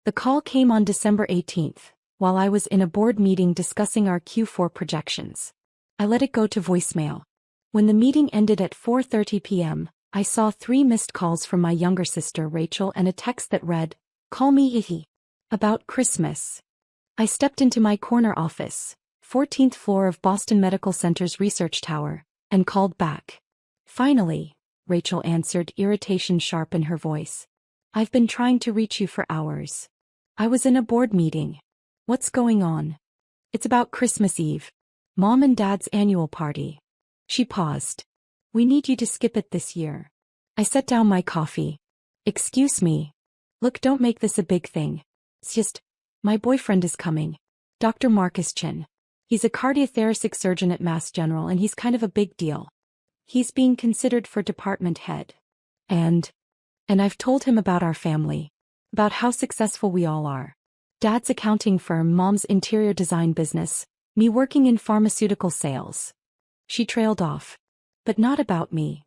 The call came on December 18th, while I was in a board meeting discussing our Q4 projections. I let it go to voicemail. When the meeting ended at 4:30 p.m., I saw 3 missed calls from my younger sister Rachel and a text that read, "Call me Ihi. About Christmas." I stepped into my corner office, 14th floor of Boston Medical Center's research tower, and called back. "Finally," Rachel answered, irritation sharp in her voice. "I've been trying to reach you for hours. I was in a board meeting." "What's going on?" "It's about Christmas Eve. Mom and Dad's annual party." She paused. "We need you to skip it this year." I set down my coffee. "Excuse me. Look, don't make this a big thing. It's just, my boyfriend is coming. Dr. Marcus Chin. He's a cardiothoracic surgeon at Mass General and he's kind of a big deal. He's being considered for department head. And I've told him about our family. About how successful we all are. Dad's accounting firm, Mom's interior design business, me working in pharmaceutical sales." She trailed off. "But not about me.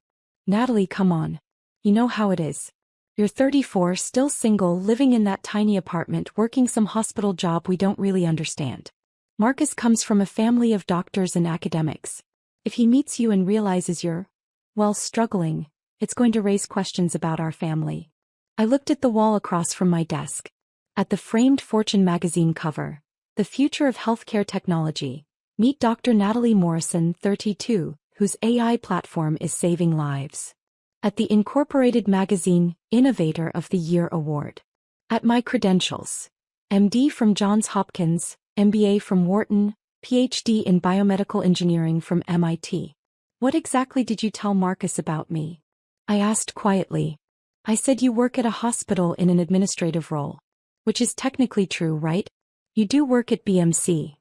Natalie, come on. You know how it is. You're 34, still single, living in that tiny apartment, working some hospital job we don't really understand. Marcus comes from a family of doctors and academics. If he meets you and realizes you're, well, struggling, it's going to raise questions about our family." I looked at the wall across from my desk. At the framed Fortune magazine cover, "The Future of Healthcare Technology. Meet Dr. Natalie Morrison, 32, whose AI platform is saving lives." At the Incorporated magazine, Innovator of the Year Award. At my credentials: MD from Johns Hopkins, MBA from Wharton, PhD in biomedical engineering from MIT. "What exactly did you tell Marcus about me?" I asked quietly. "I said you work at a hospital in an administrative role. Which is technically true, right? You do work at BMC.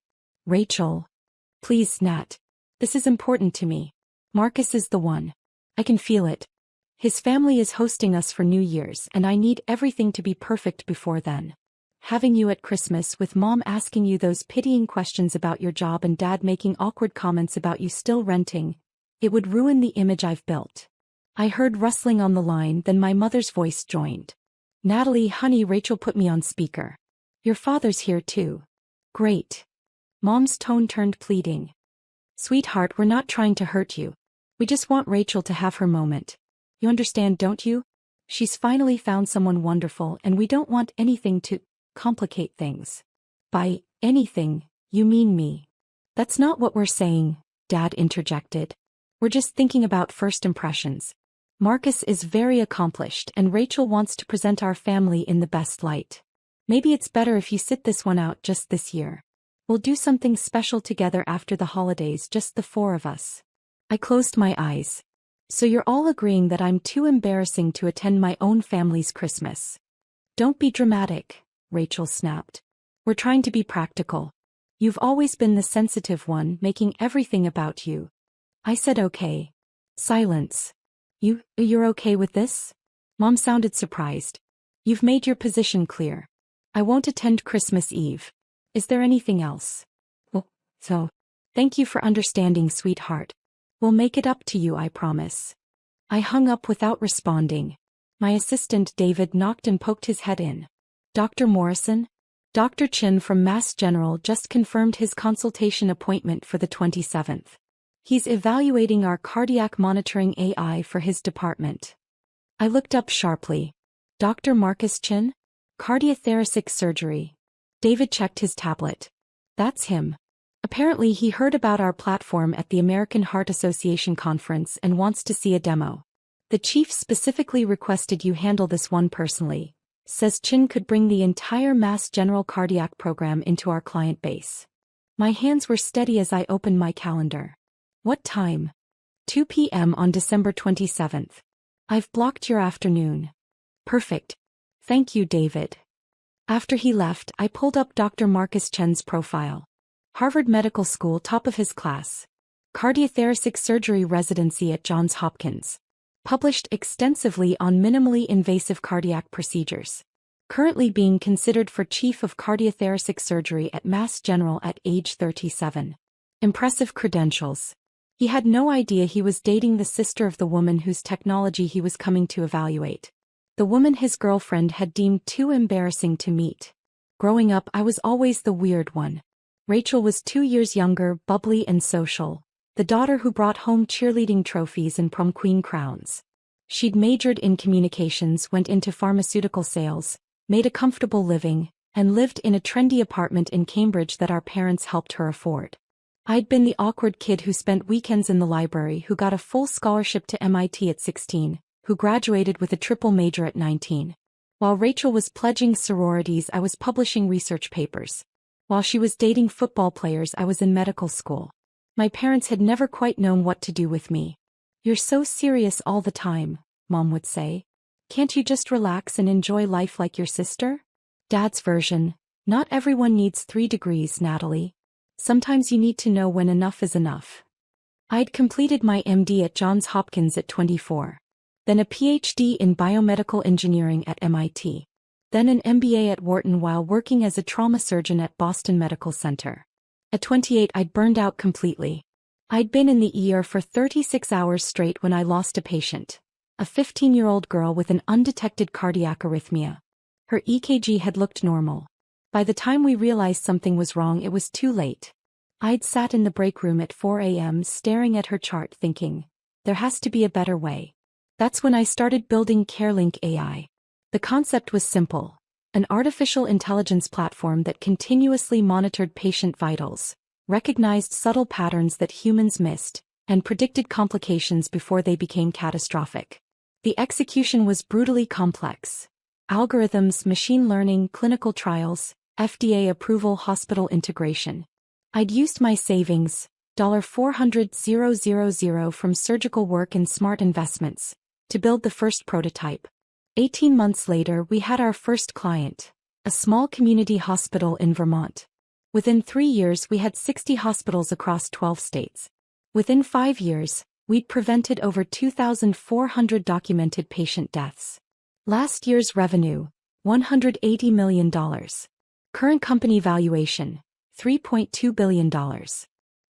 Rachel. Please, Nat. This is important to me. Marcus is the one. I can feel it. His family is hosting us for New Year's and I need everything to be perfect before then. Having you at Christmas with Mom asking you those pitying questions about your job and Dad making awkward comments about you still renting, it would ruin the image I've built." I heard rustling on the line, then my mother's voice joined. "Natalie, honey," Rachel put me on speaker. "Your father's here too." "Great." Mom's tone turned pleading. "Sweetheart, we're not trying to hurt you. We just want Rachel to have her moment. You understand, don't you? She's finally found someone wonderful and we don't want anything to complicate things." "By anything, you mean me." "That's not what we're saying," Dad interjected. "We're just thinking about first impressions. Marcus is very accomplished and Rachel wants to present our family in the best light. Maybe it's better if you sit this one out just this year. We'll do something special together after the holidays, just the 4 of us." I closed my eyes. "So you're all agreeing that I'm too embarrassing to attend my own family's Christmas?" "Don't be dramatic," Rachel snapped. "We're trying to be practical. You've always been the sensitive one, making everything about you." I said okay. Silence. You're okay with this?" Mom sounded surprised. "You've made your position clear. I won't attend Christmas Eve. Is there anything else?" "Well, so. Thank you for understanding, sweetheart. We'll make it up to you, I promise." I hung up without responding. My assistant David knocked and poked his head in. "Dr. Morrison?" Dr. Chin from Mass General just confirmed his consultation appointment for the 27th. He's evaluating our cardiac monitoring AI for his department. I looked up sharply. "Dr. Marcus Chin? Cardiothoracic surgery." David checked his tablet. "That's him. Apparently he heard about our platform at the American Heart Association conference and wants to see a demo. The chief specifically requested you handle this one personally. Says Chin could bring the entire Mass General cardiac program into our client base." My hands were steady as I opened my calendar. "What time?" 2 p.m. on December 27th. "I've blocked your afternoon." "Perfect. Thank you, David." After he left, I pulled up Dr. Marcus Chen's profile. Harvard Medical School, top of his class. Cardiothoracic surgery residency at Johns Hopkins. Published extensively on minimally invasive cardiac procedures. Currently being considered for chief of cardiothoracic surgery at Mass General at age 37. Impressive credentials. He had no idea he was dating the sister of the woman whose technology he was coming to evaluate. the woman his girlfriend had deemed too embarrassing to meet. Growing up, I was always the weird one. Rachel was 2 years younger, bubbly and social, the daughter who brought home cheerleading trophies and prom queen crowns. She'd majored in communications, went into pharmaceutical sales, made a comfortable living, and lived in a trendy apartment in Cambridge that our parents helped her afford. I'd been the awkward kid who spent weekends in the library, who got a full scholarship to MIT at 16, who graduated with a triple major at 19. While Rachel was pledging sororities, I was publishing research papers. While she was dating football players, I was in medical school. My parents had never quite known what to do with me. "You're so serious all the time," Mom would say. "Can't you just relax and enjoy life like your sister?" Dad's version: "Not everyone needs 3 degrees, Natalie. Sometimes you need to know when enough is enough." I'd completed my MD at Johns Hopkins at 24. Then a PhD in biomedical engineering at MIT. Then an MBA at Wharton while working as a trauma surgeon at Boston Medical Center. At 28, I'd burned out completely. I'd been in the ER for 36 hours straight when I lost a patient. A 15-year-old girl with an undetected cardiac arrhythmia. Her EKG had looked normal. By the time we realized something was wrong, it was too late. I'd sat in the break room at 4 a.m. staring at her chart thinking, there has to be a better way. That's when I started building CareLink AI. The concept was simple: an artificial intelligence platform that continuously monitored patient vitals, recognized subtle patterns that humans missed, and predicted complications before they became catastrophic. The execution was brutally complex. Algorithms, machine learning, clinical trials, FDA approval, hospital integration. I'd used my savings, $400,000 from surgical work and smart investments, to build the first prototype. 18 months later, we had our first client, a small community hospital in Vermont. Within 3 years, we had 60 hospitals across 12 states. Within 5 years, we'd prevented over 2,400 documented patient deaths. Last year's revenue, $180 million. Current company valuation, $3.2 billion.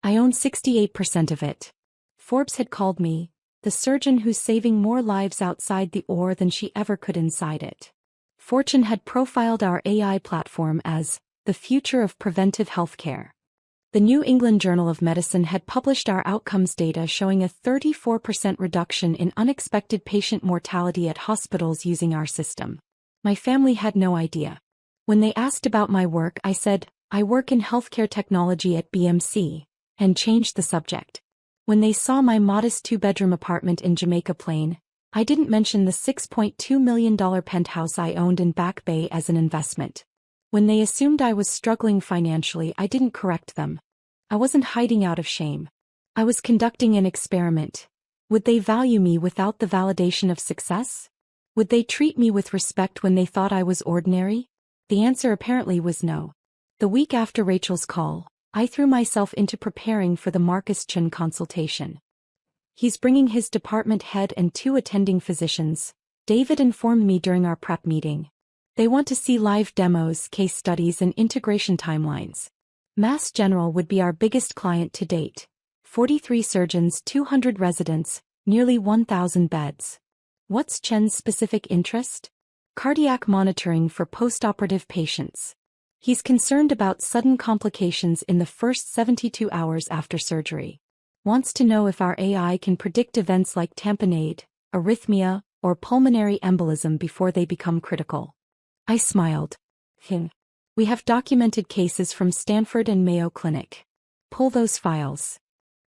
I own 68% of it. Forbes had called me the surgeon who's saving more lives outside the OR than she ever could inside it. Fortune had profiled our AI platform as the future of preventive healthcare. The New England Journal of Medicine had published our outcomes data showing a 34% reduction in unexpected patient mortality at hospitals using our system. My family had no idea. When they asked about my work, I said, I work in healthcare technology at BMC, and changed the subject. When they saw my modest 2-bedroom apartment in Jamaica Plain, I didn't mention the $6.2 million penthouse I owned in Back Bay as an investment. When they assumed I was struggling financially, I didn't correct them. I wasn't hiding out of shame. I was conducting an experiment. Would they value me without the validation of success? Would they treat me with respect when they thought I was ordinary? The answer apparently was no. The week after Rachel's call, I threw myself into preparing for the Marcus Chen consultation. He's bringing his department head and 2 attending physicians, David informed me during our prep meeting. They want to see live demos, case studies, and integration timelines. Mass General would be our biggest client to date. 43 surgeons, 200 residents, nearly 1,000 beds. What's Chen's specific interest? Cardiac monitoring for postoperative patients. He's concerned about sudden complications in the first 72 hours after surgery. Wants to know if our AI can predict events like tamponade, arrhythmia, or pulmonary embolism before they become critical. I smiled. We have documented cases from Stanford and Mayo Clinic. Pull those files.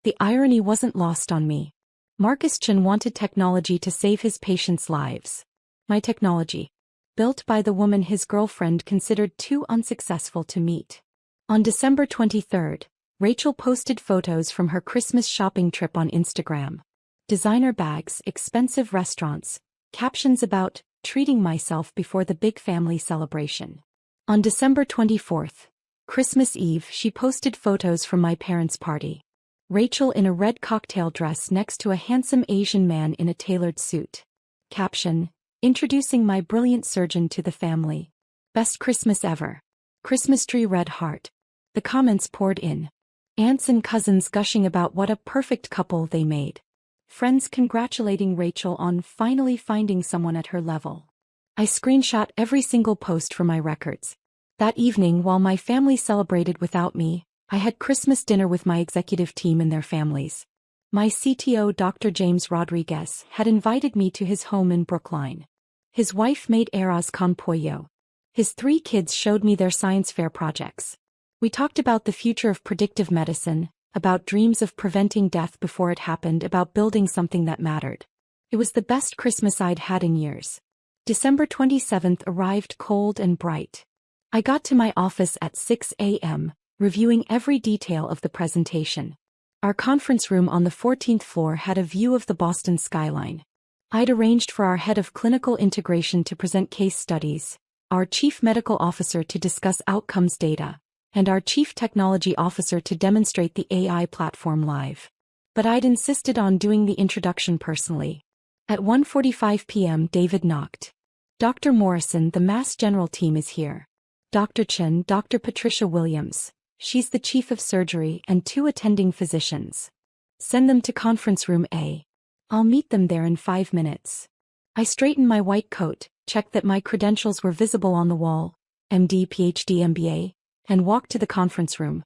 The irony wasn't lost on me. Marcus Chen wanted technology to save his patients' lives. My technology, built by the woman his girlfriend considered too unsuccessful to meet. On December 23rd, Rachel posted photos from her Christmas shopping trip on Instagram. Designer bags, expensive restaurants, captions about treating myself before the big family celebration. On December 24th, Christmas Eve, she posted photos from my parents' party. Rachel in a red cocktail dress next to a handsome Asian man in a tailored suit. Caption: introducing my brilliant surgeon to the family. Best Christmas ever. Christmas tree red heart. The comments poured in. Aunts and cousins gushing about what a perfect couple they made. Friends congratulating Rachel on finally finding someone at her level. I screenshot every single post for my records. That evening, while my family celebrated without me, I had Christmas dinner with my executive team and their families. My CTO, Dr. James Rodriguez, had invited me to his home in Brookline. His wife made arroz con pollo. His 3 kids showed me their science fair projects. We talked about the future of predictive medicine, about dreams of preventing death before it happened, about building something that mattered. It was the best Christmas I'd had in years. December 27th arrived cold and bright. I got to my office at 6 a.m., reviewing every detail of the presentation. Our conference room on the 14th floor had a view of the Boston skyline. I'd arranged for our head of clinical integration to present case studies, our chief medical officer to discuss outcomes data, and our chief technology officer to demonstrate the AI platform live. But I'd insisted on doing the introduction personally. At 1:45 p.m. David knocked. Dr. Morrison, the Mass General team is here. Dr. Chen, Dr. Patricia Williams, she's the chief of surgery, and 2 attending physicians. Send them to conference room A. I'll meet them there in 5 minutes. I straightened my white coat, checked that my credentials were visible on the wall, MD, PhD, MBA, and walked to the conference room.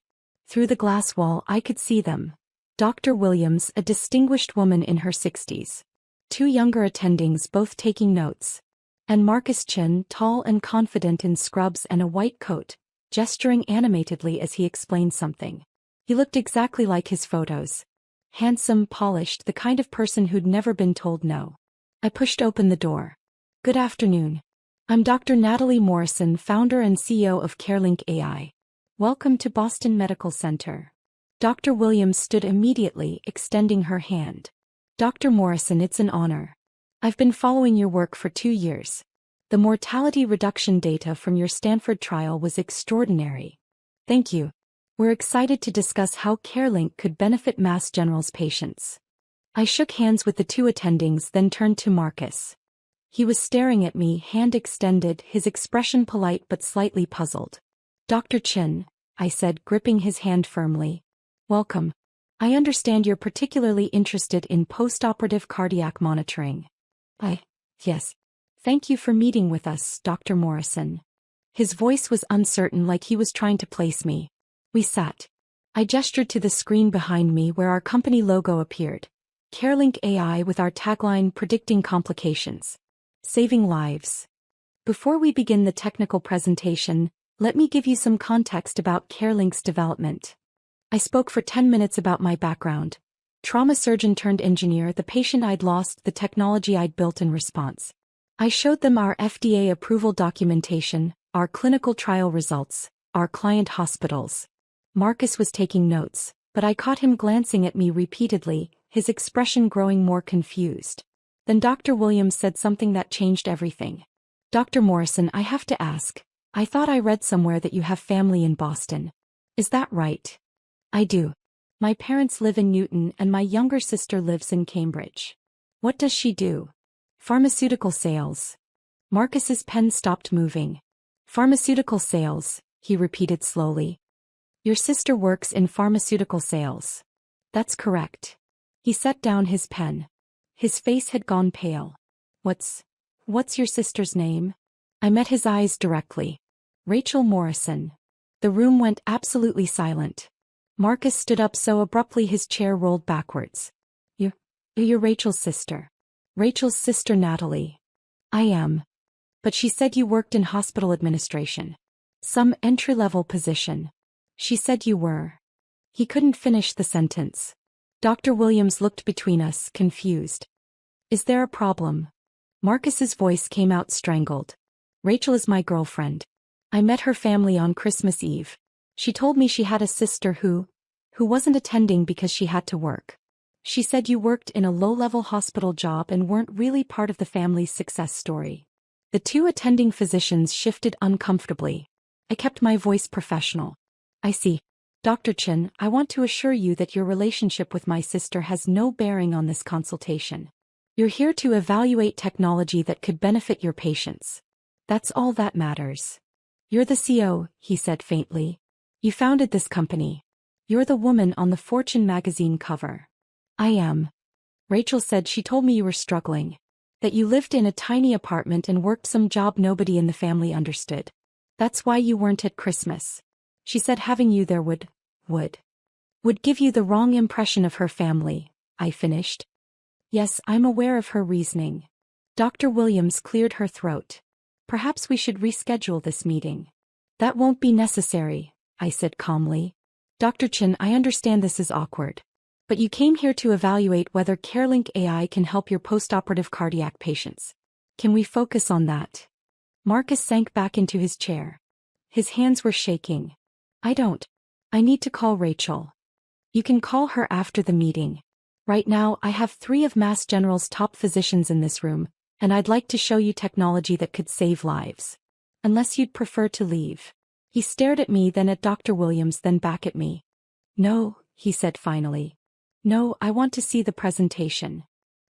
Through the glass wall I could see them. Dr. Williams, a distinguished woman in her 60s. 2 younger attendings both taking notes. And Marcus Chen, tall and confident in scrubs and a white coat, gesturing animatedly as he explained something. He looked exactly like his photos. Handsome, polished, the kind of person who'd never been told no. I pushed open the door. Good afternoon. I'm Dr. Natalie Morrison, founder and CEO of CareLink AI. Welcome to Boston Medical Center. Dr. Williams stood immediately, extending her hand. Dr. Morrison, it's an honor. I've been following your work for 2 years. The mortality reduction data from your Stanford trial was extraordinary. Thank you. We're excited to discuss how CareLink could benefit Mass General's patients. I shook hands with the 2 attendings, then turned to Marcus. He was staring at me, hand extended, his expression polite but slightly puzzled. Dr. Chen, I said, gripping his hand firmly. Welcome. I understand you're particularly interested in postoperative cardiac monitoring. Yes. Thank you for meeting with us, Dr. Morrison. His voice was uncertain, like he was trying to place me. We sat. I gestured to the screen behind me where our company logo appeared. CareLink AI, with our tagline, predicting complications, saving lives. Before we begin the technical presentation, let me give you some context about CareLink's development. I spoke for 10 minutes about my background. Trauma surgeon turned engineer, the patient I'd lost, the technology I'd built in response. I showed them our FDA approval documentation, our clinical trial results, our client hospitals. Marcus was taking notes, but I caught him glancing at me repeatedly, his expression growing more confused. Then Dr. Williams said something that changed everything. Dr. Morrison, I have to ask. I thought I read somewhere that you have family in Boston. Is that right? I do. My parents live in Newton and my younger sister lives in Cambridge. What does she do? Pharmaceutical sales. Marcus's pen stopped moving. Pharmaceutical sales, he repeated slowly. Your sister works in pharmaceutical sales. That's correct. He set down his pen. His face had gone pale. What's your sister's name? I met his eyes directly. Rachel Morrison. The room went absolutely silent. Marcus stood up so abruptly his chair rolled backwards. You're Rachel's sister. Rachel's sister Natalie. I am. But she said you worked in hospital administration. Some entry-level position. She said you were. He couldn't finish the sentence. Dr. Williams looked between us, confused. Is there a problem? Marcus's voice came out strangled. Rachel is my girlfriend. I met her family on Christmas Eve. She told me she had a sister who wasn't attending because she had to work. She said you worked in a low-level hospital job and weren't really part of the family's success story. The 2 attending physicians shifted uncomfortably. I kept my voice professional. I see. Dr. Chen, I want to assure you that your relationship with my sister has no bearing on this consultation. You're here to evaluate technology that could benefit your patients. That's all that matters. You're the CEO, he said faintly. You founded this company. You're the woman on the Fortune magazine cover. I am. Rachel said she told me you were struggling. That you lived in a tiny apartment and worked some job nobody in the family understood. That's why you weren't at Christmas. She said having you there would give you the wrong impression of her family, I finished. Yes, I'm aware of her reasoning. Dr. Williams cleared her throat. Perhaps we should reschedule this meeting. That won't be necessary, I said calmly. Dr. Chen, I understand this is awkward. But you came here to evaluate whether CareLink AI can help your postoperative cardiac patients. Can we focus on that? Marcus sank back into his chair. His hands were shaking. I need to call Rachel. You can call her after the meeting. Right now, I have 3 of Mass General's top physicians in this room, and I'd like to show you technology that could save lives. Unless you'd prefer to leave. He stared at me, then at Dr. Williams, then back at me. No, he said finally. No, I want to see the presentation.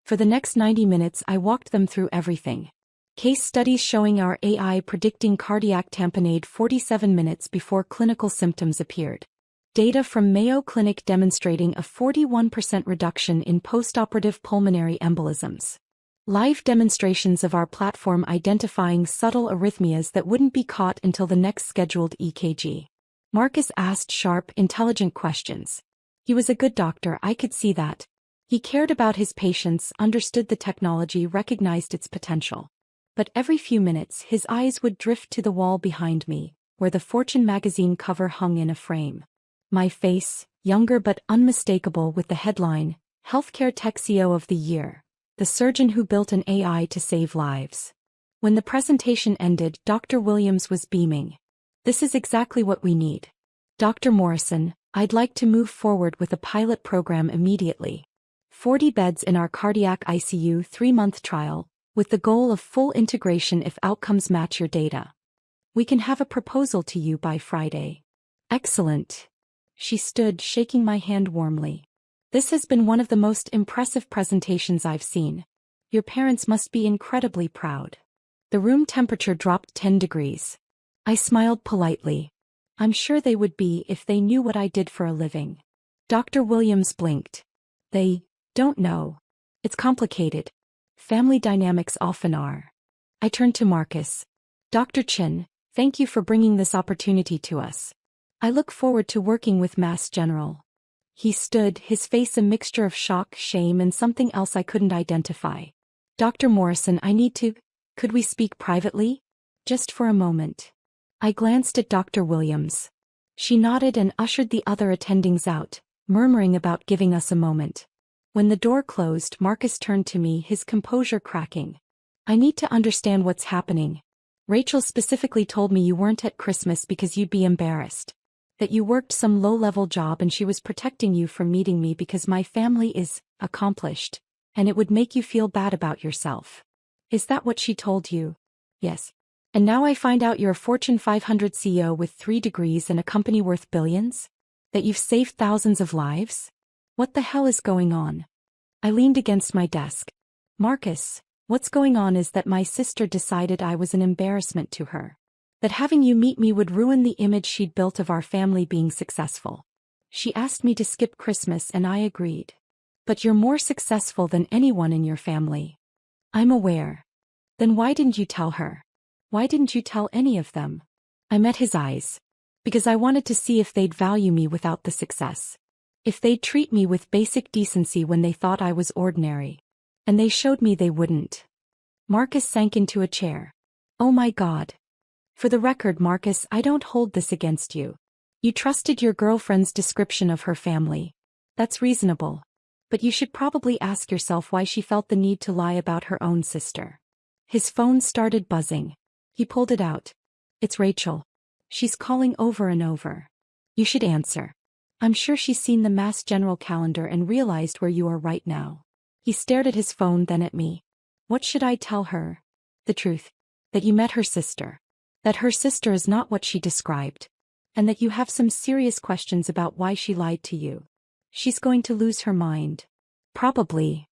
For the next 90 minutes, I walked them through everything. Case studies showing our AI predicting cardiac tamponade 47 minutes before clinical symptoms appeared. Data from Mayo Clinic demonstrating a 41% reduction in postoperative pulmonary embolisms. Live demonstrations of our platform identifying subtle arrhythmias that wouldn't be caught until the next scheduled EKG. Marcus asked sharp, intelligent questions. He was a good doctor, I could see that. He cared about his patients, understood the technology, recognized its potential. But every few minutes his eyes would drift to the wall behind me, where the Fortune magazine cover hung in a frame. My face, younger but unmistakable, with the headline, Healthcare Tech CEO of the Year, the surgeon who built an AI to save lives. When the presentation ended, Dr. Williams was beaming. This is exactly what we need. Dr. Morrison, I'd like to move forward with a pilot program immediately. 40 beds in our cardiac ICU 3-month trial, with the goal of full integration if outcomes match your data. We can have a proposal to you by Friday. Excellent. She stood, shaking my hand warmly. This has been one of the most impressive presentations I've seen. Your parents must be incredibly proud. The room temperature dropped 10 degrees. I smiled politely. I'm sure they would be if they knew what I did for a living. Dr. Williams blinked. They don't know. It's complicated. Family dynamics often are. I turned to Marcus. Dr. Chen, thank you for bringing this opportunity to us. I look forward to working with Mass General. He stood, his face a mixture of shock, shame, and something else I couldn't identify. Dr. Morrison, could we speak privately? Just for a moment. I glanced at Dr. Williams. She nodded and ushered the other attendings out, murmuring about giving us a moment. When the door closed, Marcus turned to me, his composure cracking. I need to understand what's happening. Rachel specifically told me you weren't at Christmas because you'd be embarrassed. That you worked some low-level job and she was protecting you from meeting me because my family is accomplished, and it would make you feel bad about yourself. Is that what she told you? Yes. And now I find out you're a Fortune 500 CEO with 3 degrees and a company worth billions? That you've saved thousands of lives? What the hell is going on? I leaned against my desk. Marcus, what's going on is that my sister decided I was an embarrassment to her. That having you meet me would ruin the image she'd built of our family being successful. She asked me to skip Christmas and I agreed. But you're more successful than anyone in your family. I'm aware. Then why didn't you tell her? Why didn't you tell any of them? I met his eyes. Because I wanted to see if they'd value me without the success. If they'd treat me with basic decency when they thought I was ordinary. And they showed me they wouldn't. Marcus sank into a chair. Oh my God. For the record, Marcus, I don't hold this against you. You trusted your girlfriend's description of her family. That's reasonable. But you should probably ask yourself why she felt the need to lie about her own sister. His phone started buzzing. He pulled it out. It's Rachel. She's calling over and over. You should answer. I'm sure she's seen the Mass General calendar and realized where you are right now. He stared at his phone, then at me. What should I tell her? The truth. That you met her sister. That her sister is not what she described. And that you have some serious questions about why she lied to you. She's going to lose her mind. Probably.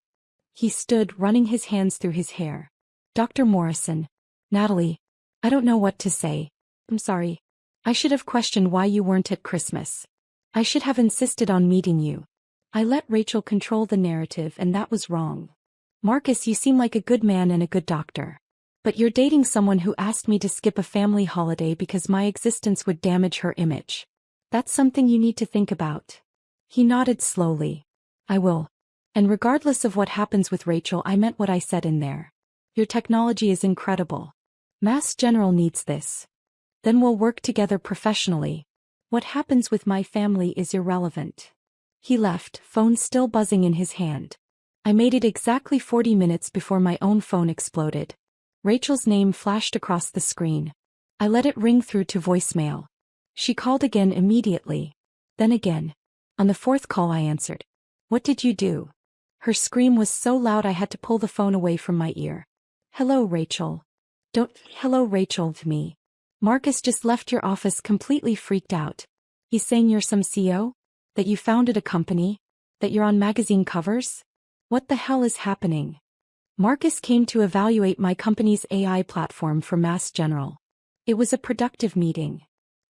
He stood, running his hands through his hair. Dr. Morrison. Natalie. I don't know what to say. I'm sorry. I should have questioned why you weren't at Christmas. I should have insisted on meeting you. I let Rachel control the narrative and that was wrong. Marcus, you seem like a good man and a good doctor. But you're dating someone who asked me to skip a family holiday because my existence would damage her image. That's something you need to think about. He nodded slowly. I will. And regardless of what happens with Rachel, I meant what I said in there. Your technology is incredible. Mass General needs this. Then we'll work together professionally. What happens with my family is irrelevant. He left, phone still buzzing in his hand. I made it exactly 40 minutes before my own phone exploded. Rachel's name flashed across the screen. I let it ring through to voicemail. She called again immediately. Then again. On the fourth call I answered. What did you do? Her scream was so loud I had to pull the phone away from my ear. Hello, Rachel. Hello, Rachel, to me. Marcus just left your office completely freaked out. He's saying you're some CEO? That you founded a company? That you're on magazine covers? What the hell is happening? Marcus came to evaluate my company's AI platform for Mass General. It was a productive meeting.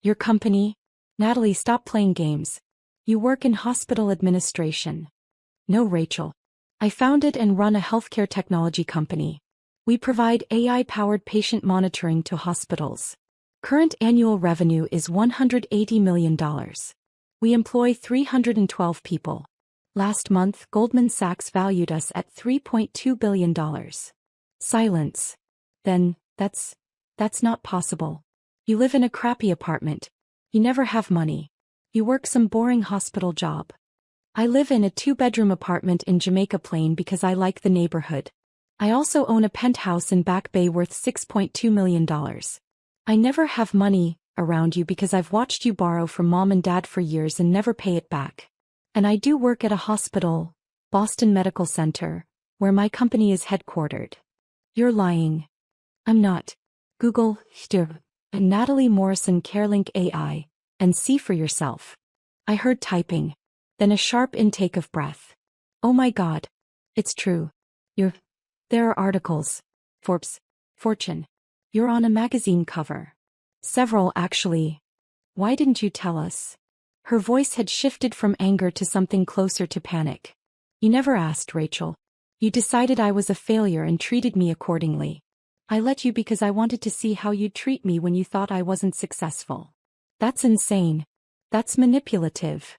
Your company? Natalie, stop playing games. You work in hospital administration. No, Rachel. I founded and run a healthcare technology company. We provide AI-powered patient monitoring to hospitals. Current annual revenue is $180 million. We employ 312 people. Last month, Goldman Sachs valued us at $3.2 billion. Silence. Then, that's not possible. You live in a crappy apartment. You never have money. You work some boring hospital job. I live in a 2-bedroom apartment in Jamaica Plain because I like the neighborhood. I also own a penthouse in Back Bay worth $6.2 million. I never have money around you because I've watched you borrow from mom and dad for years and never pay it back. And I do work at a hospital, Boston Medical Center, where my company is headquartered. You're lying. I'm not. Google Natalie Morrison CareLink AI and see for yourself. I heard typing, then a sharp intake of breath. Oh my God. It's true. There are articles. Forbes, Fortune. You're on a magazine cover. Several, actually. Why didn't you tell us? Her voice had shifted from anger to something closer to panic. You never asked, Rachel. You decided I was a failure and treated me accordingly. I let you because I wanted to see how you'd treat me when you thought I wasn't successful. That's insane. That's manipulative.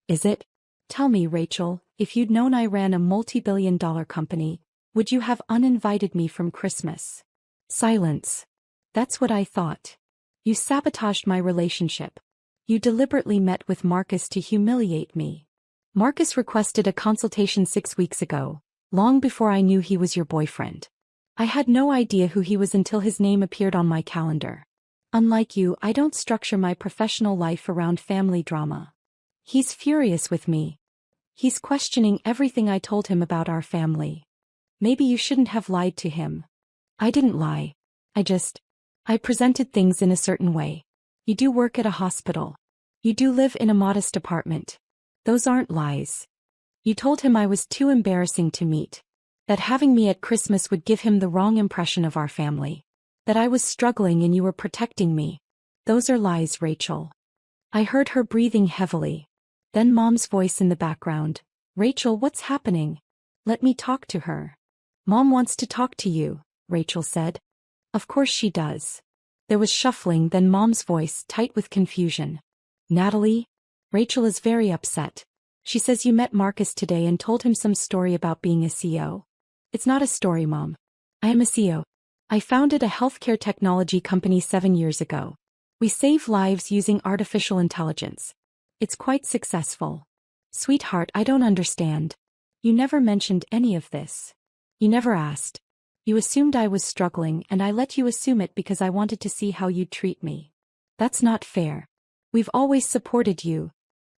Is it? Tell me, Rachel, if you'd known I ran a multi-billion-dollar company, would you have uninvited me from Christmas? Silence. That's what I thought. You sabotaged my relationship. You deliberately met with Marcus to humiliate me. Marcus requested a consultation 6 weeks ago, long before I knew he was your boyfriend. I had no idea who he was until his name appeared on my calendar. Unlike you, I don't structure my professional life around family drama. He's furious with me. He's questioning everything I told him about our family. Maybe you shouldn't have lied to him. I didn't lie. I presented things in a certain way. You do work at a hospital. You do live in a modest apartment. Those aren't lies. You told him I was too embarrassing to meet. That having me at Christmas would give him the wrong impression of our family. That I was struggling and you were protecting me. Those are lies, Rachel. I heard her breathing heavily. Then Mom's voice in the background. Rachel, what's happening? Let me talk to her. Mom wants to talk to you, Rachel said. Of course she does. There was shuffling, then Mom's voice, tight with confusion. Natalie? Rachel is very upset. She says you met Marcus today and told him some story about being a CEO. It's not a story, Mom. I am a CEO. I founded a healthcare technology company 7 years ago. We save lives using artificial intelligence. It's quite successful. Sweetheart, I don't understand. You never mentioned any of this. You never asked. You assumed I was struggling and I let you assume it because I wanted to see how you'd treat me. That's not fair. We've always supported you.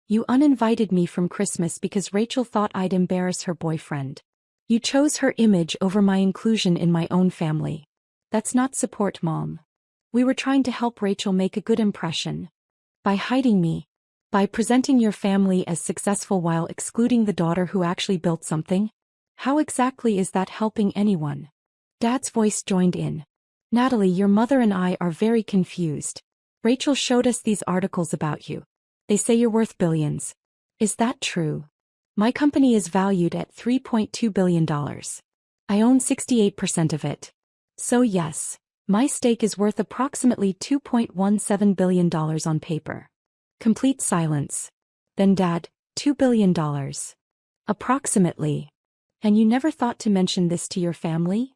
You uninvited me from Christmas because Rachel thought I'd embarrass her boyfriend. You chose her image over my inclusion in my own family. That's not support, Mom. We were trying to help Rachel make a good impression. By hiding me. By presenting your family as successful while excluding the daughter who actually built something. How exactly is that helping anyone? Dad's voice joined in. Natalie, your mother and I are very confused. Rachel showed us these articles about you. They say you're worth billions. Is that true? My company is valued at $3.2 billion. I own 68% of it. So yes, my stake is worth approximately $2.17 billion on paper. Complete silence. Then Dad, $2 billion. Approximately. And you never thought to mention this to your family?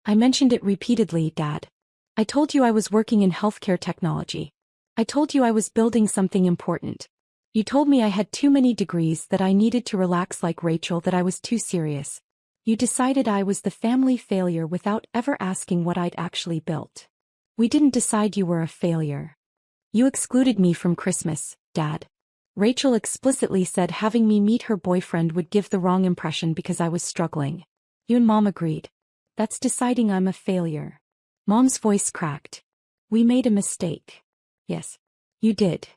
I mentioned it repeatedly, Dad. I told you I was working in healthcare technology. I told you I was building something important. You told me I had too many degrees, that I needed to relax like Rachel, that I was too serious. You decided I was the family failure without ever asking what I'd actually built. We didn't decide you were a failure. You excluded me from Christmas, Dad. Rachel explicitly said having me meet her boyfriend would give the wrong impression because I was struggling. You and Mom agreed. That's deciding I'm a failure. Mom's voice cracked. We made a mistake. Yes. You did.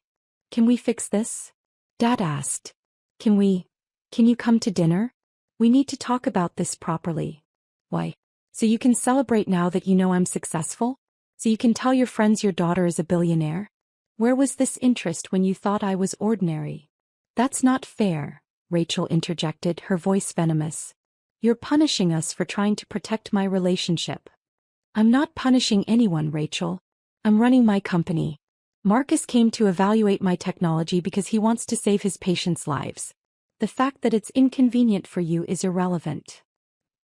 Can we fix this? Dad asked. Can you come to dinner? We need to talk about this properly. Why? So you can celebrate now that you know I'm successful? So you can tell your friends your daughter is a billionaire? Where was this interest when you thought I was ordinary? That's not fair, Rachel interjected, her voice venomous. You're punishing us for trying to protect my relationship. I'm not punishing anyone, Rachel. I'm running my company. Marcus came to evaluate my technology because he wants to save his patients' lives. The fact that it's inconvenient for you is irrelevant.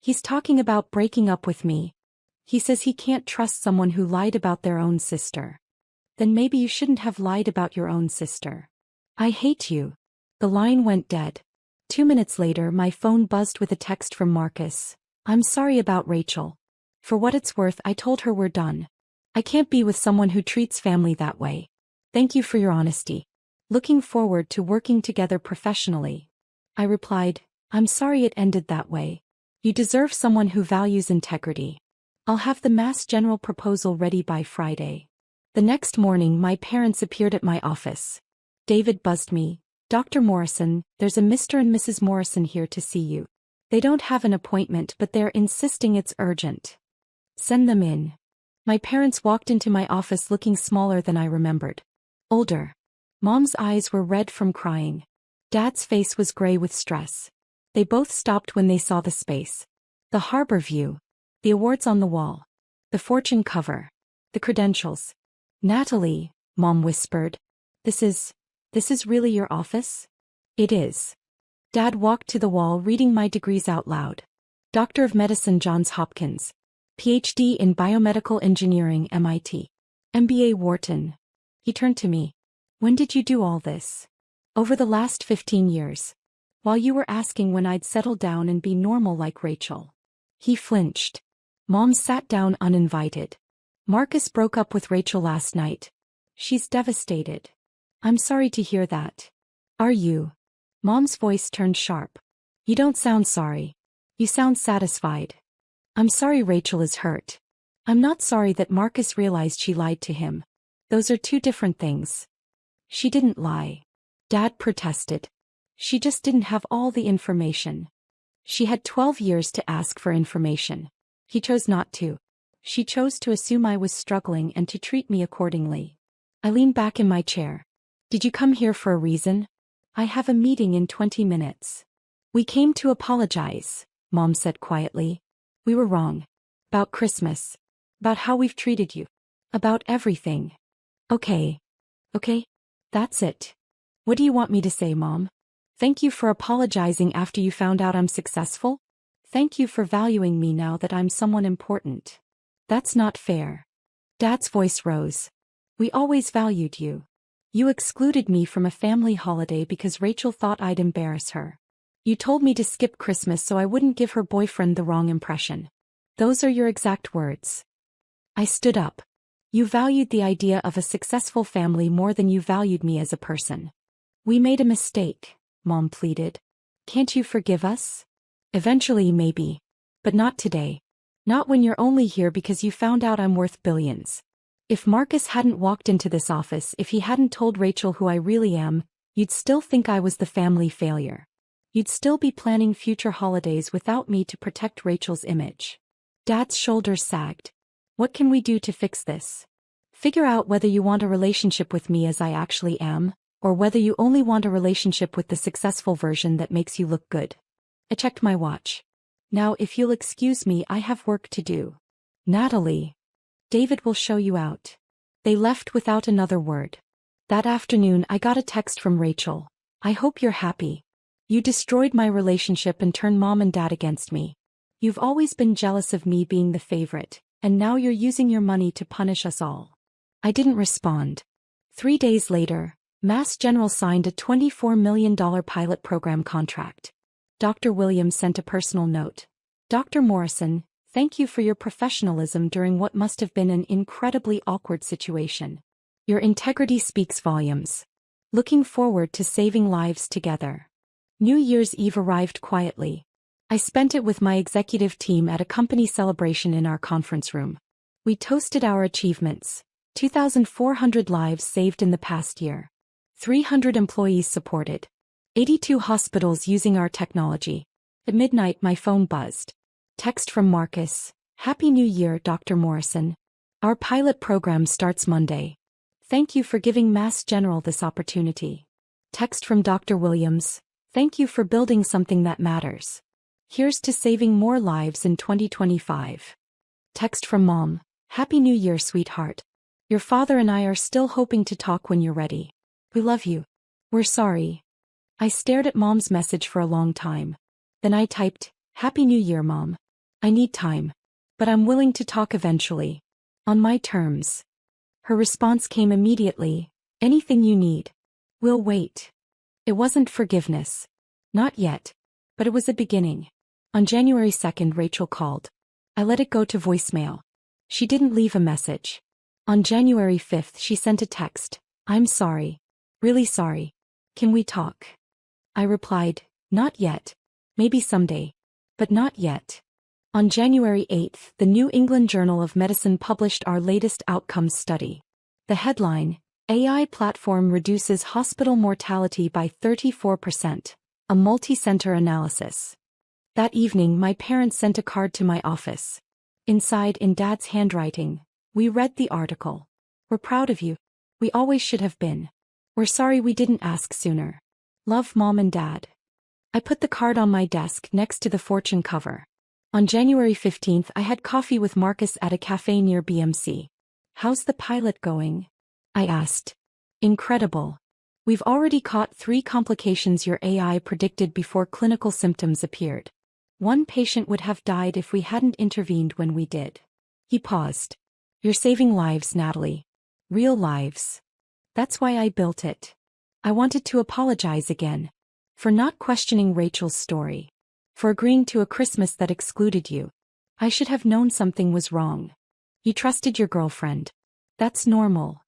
He's talking about breaking up with me. He says he can't trust someone who lied about their own sister. Then maybe you shouldn't have lied about your own sister. I hate you. The line went dead. 2 minutes later, my phone buzzed with a text from Marcus. I'm sorry about Rachel. For what it's worth, I told her we're done. I can't be with someone who treats family that way. Thank you for your honesty. Looking forward to working together professionally. I replied, I'm sorry it ended that way. You deserve someone who values integrity. I'll have the Mass General proposal ready by Friday. The next morning, my parents appeared at my office. David buzzed me. Dr. Morrison, there's a Mr. and Mrs. Morrison here to see you. They don't have an appointment, but they're insisting it's urgent. Send them in. My parents walked into my office looking smaller than I remembered. Older. Mom's eyes were red from crying. Dad's face was gray with stress. They both stopped when they saw the space. The harbor view. The awards on the wall. The Fortune cover. The credentials. Natalie, Mom whispered. This is really your office? It is. Dad walked to the wall, reading my degrees out loud. Doctor of Medicine, Johns Hopkins. PhD in Biomedical Engineering, MIT. MBA, Wharton. He turned to me. When did you do all this? Over the last 15 years. While you were asking when I'd settle down and be normal like Rachel. He flinched. Mom sat down uninvited. Marcus broke up with Rachel last night. She's devastated. I'm sorry to hear that. Are you? Mom's voice turned sharp. You don't sound sorry. You sound satisfied. I'm sorry Rachel is hurt. I'm not sorry that Marcus realized she lied to him. Those are two different things. She didn't lie. Dad protested. She just didn't have all the information. She had 12 years to ask for information. He chose not to. She chose to assume I was struggling and to treat me accordingly. I leaned back in my chair. Did you come here for a reason? I have a meeting in 20 minutes. We came to apologize, Mom said quietly. We were wrong. About Christmas. About how we've treated you. About everything. Okay. That's it. What do you want me to say, Mom? Thank you for apologizing after you found out I'm successful? Thank you for valuing me now that I'm someone important. That's not fair. Dad's voice rose. We always valued you. You excluded me from a family holiday because Rachel thought I'd embarrass her. You told me to skip Christmas so I wouldn't give her boyfriend the wrong impression. Those are your exact words. I stood up. You valued the idea of a successful family more than you valued me as a person. We made a mistake, Mom pleaded. Can't you forgive us? Eventually, maybe. But not today. Not when you're only here because you found out I'm worth billions. If Marcus hadn't walked into this office, if he hadn't told Rachel who I really am, you'd still think I was the family failure. You'd still be planning future holidays without me to protect Rachel's image. Dad's shoulders sagged. What can we do to fix this? Figure out whether you want a relationship with me as I actually am, or whether you only want a relationship with the successful version that makes you look good. I checked my watch. Now if you'll excuse me, I have work to do. Natalie. David will show you out. They left without another word. That afternoon I got a text from Rachel. I hope you're happy. You destroyed my relationship and turned mom and dad against me. You've always been jealous of me being the favorite, and now you're using your money to punish us all. I didn't respond. 3 days later, Mass General signed a $24 million pilot program contract. Dr. Williams sent a personal note. Dr. Morrison, thank you for your professionalism during what must have been an incredibly awkward situation. Your integrity speaks volumes. Looking forward to saving lives together. New Year's Eve arrived quietly. I spent it with my executive team at a company celebration in our conference room. We toasted our achievements. 2,400 lives saved in the past year. 300 employees supported. 82 hospitals using our technology. At midnight my phone buzzed. Text from Marcus. Happy New Year, Dr. Morrison. Our pilot program starts Monday. Thank you for giving Mass General this opportunity. Text from Dr. Williams. Thank you for building something that matters. Here's to saving more lives in 2025. Text from Mom. Happy New Year, sweetheart. Your father and I are still hoping to talk when you're ready. We love you. We're sorry. I stared at Mom's message for a long time. Then I typed, Happy New Year, Mom. I need time. But I'm willing to talk eventually. On my terms. Her response came immediately. Anything you need. We'll wait. It wasn't forgiveness. Not yet. But it was a beginning. On January 2nd, Rachel called. I let it go to voicemail. She didn't leave a message. On January 5th, she sent a text. I'm sorry. Really sorry. Can we talk? I replied, not yet. Maybe someday. But not yet. On January 8th, the New England Journal of Medicine published our latest outcomes study. The headline, AI platform reduces hospital mortality by 34%, a multi-center analysis. That evening my parents sent a card to my office. Inside, in Dad's handwriting, we read the article. We're proud of you. We always should have been. We're sorry we didn't ask sooner. Love, Mom and Dad. I put the card on my desk next to the Fortune cover. On January 15th I had coffee with Marcus at a cafe near BMC. How's the pilot going? I asked. Incredible. We've already caught 3 complications your AI predicted before clinical symptoms appeared. 1 patient would have died if we hadn't intervened when we did. He paused. You're saving lives, Natalie. Real lives. That's why I built it. I wanted to apologize again. For not questioning Rachel's story. For agreeing to a Christmas that excluded you. I should have known something was wrong. You trusted your girlfriend. That's normal.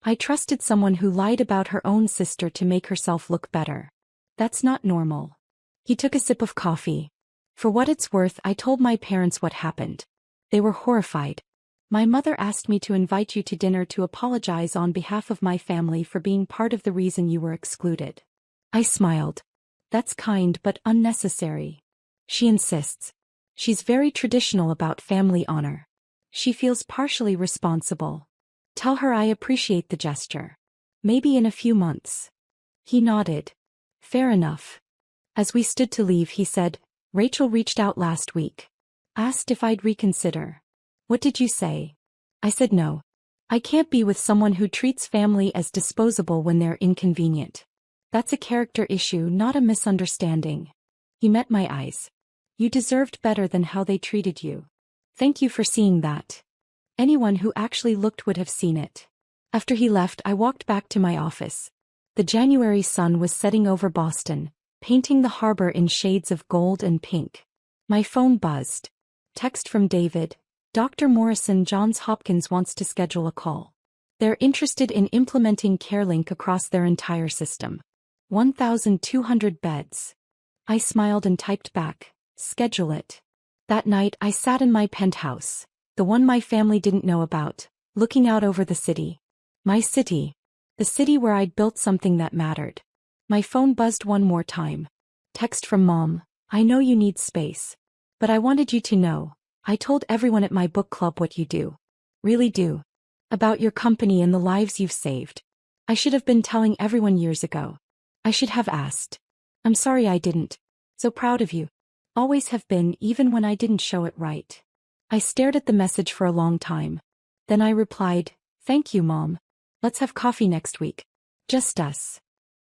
I trusted someone who lied about her own sister to make herself look better. That's not normal. He took a sip of coffee. For what it's worth, I told my parents what happened. They were horrified. My mother asked me to invite you to dinner to apologize on behalf of my family for being part of the reason you were excluded. I smiled. That's kind but unnecessary. She insists. She's very traditional about family honor. She feels partially responsible. Tell her I appreciate the gesture. Maybe in a few months. He nodded. Fair enough. As we stood to leave, he said, Rachel reached out last week. Asked if I'd reconsider. What did you say? I said no. I can't be with someone who treats family as disposable when they're inconvenient. That's a character issue, not a misunderstanding. He met my eyes. You deserved better than how they treated you. Thank you for seeing that. Anyone who actually looked would have seen it. After he left, I walked back to my office. The January sun was setting over Boston, painting the harbor in shades of gold and pink. My phone buzzed. Text from David. Dr. Morrison, Johns Hopkins wants to schedule a call. They're interested in implementing CareLink across their entire system. 1,200 beds. I smiled and typed back, schedule it. That night I sat in my penthouse, the one my family didn't know about, looking out over the city. My city. The city where I'd built something that mattered. My phone buzzed one more time. Text from Mom. I know you need space. But I wanted you to know. I told everyone at my book club what you do. Really do. About your company and the lives you've saved. I should have been telling everyone years ago. I should have asked. I'm sorry I didn't. So proud of you. Always have been, even when I didn't show it right. I stared at the message for a long time. Then I replied, "Thank you, Mom. Let's have coffee next week. Just us."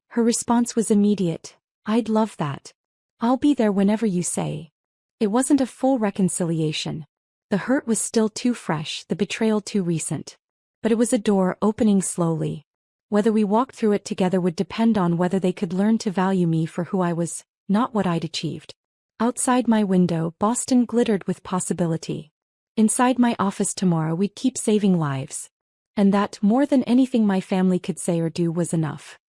Her response was immediate. "I'd love that. I'll be there whenever you say." It wasn't a full reconciliation. The hurt was still too fresh, the betrayal too recent. But it was a door opening slowly. Whether we walked through it together would depend on whether they could learn to value me for who I was, not what I'd achieved. Outside my window, Boston glittered with possibility. Inside my office tomorrow, we'd keep saving lives. And that, more than anything my family could say or do, was enough.